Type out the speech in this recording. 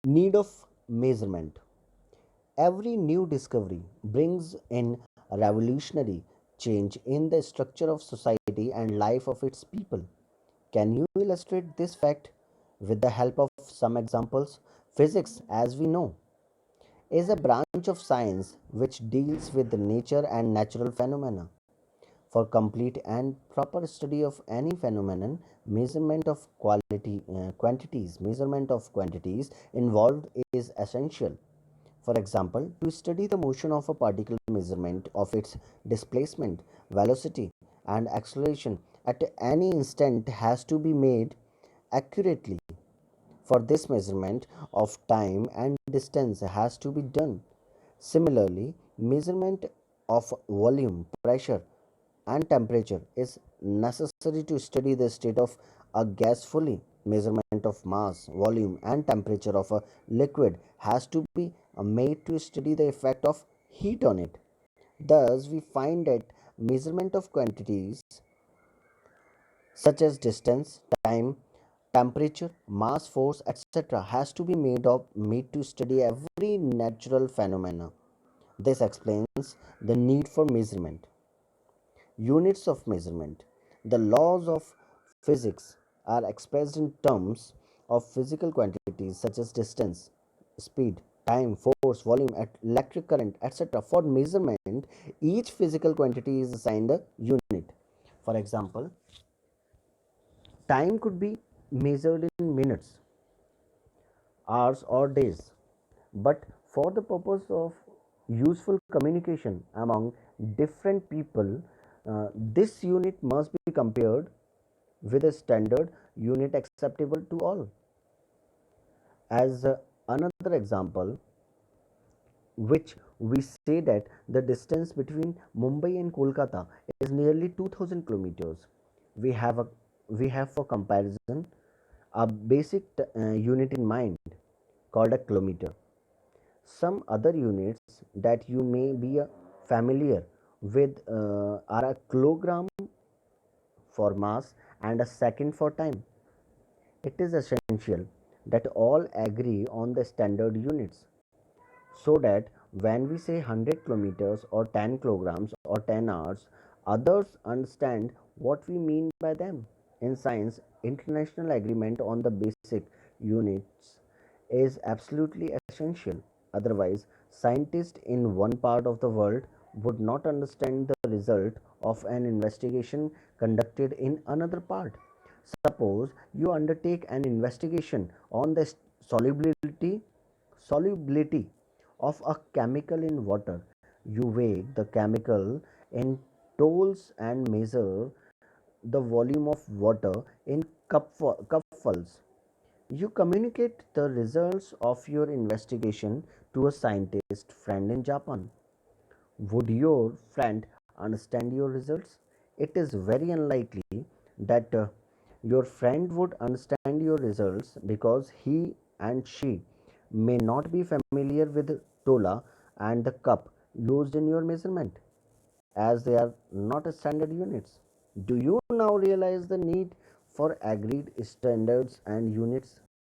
Need of measurement. Every new discovery brings in a revolutionary change in the structure of society and life of its people. Can you illustrate this fact with the help of some examples? Physics, as we know, is a branch of science which deals with the nature and natural phenomena. For complete and proper study of any phenomenon, measurement of quantities involved is essential. For example, to study the motion of a particle, measurement of its displacement, velocity, and acceleration at any instant has to be made accurately. For this, measurement of time and distance has to be done. Similarly, measurement of volume, pressure, and temperature is necessary to study the state of a gas fully. Measurement of mass, volume, and temperature of a liquid has to be made to study the effect of heat on it. Thus, we find that measurement of quantities such as distance, time, temperature, mass, force, etc. has to be made to study every natural phenomena. This explains the need for measurement. Units of measurement. The laws of physics are expressed in terms of physical quantities such as distance, speed, time, force, volume, electric current, etc. For measurement, each physical quantity is assigned a unit. For example, time could be measured in minutes, hours, or days. But for the purpose of useful communication among different people, this unit must be compared with a standard unit acceptable to all. As another example, which we say that the distance between Mumbai and Kolkata is nearly 2000 kilometers. We have a we have for comparison a basic unit in mind called a kilometer. Some other units that you may be familiar with are a kilogram for mass and a second for time. It is essential that all agree on the standard units so that when we say 100 kilometers or 10 kilograms or 10 hours, others understand what we mean by them. In science, international agreement on the basic units is absolutely essential. Otherwise, scientists in one part of the world would not understand the result of an investigation conducted in another part. Suppose you undertake an investigation on the solubility of a chemical in water. You weigh the chemical in tolls and measure the volume of water in cupfuls. You communicate the results of your investigation to a scientist friend in Japan. Would your friend understand your results? It is very unlikely that your friend would understand your results because he and she may not be familiar with tola and the cup used in your measurement, as they are not standard units. Do you now realize the need for agreed standards and units?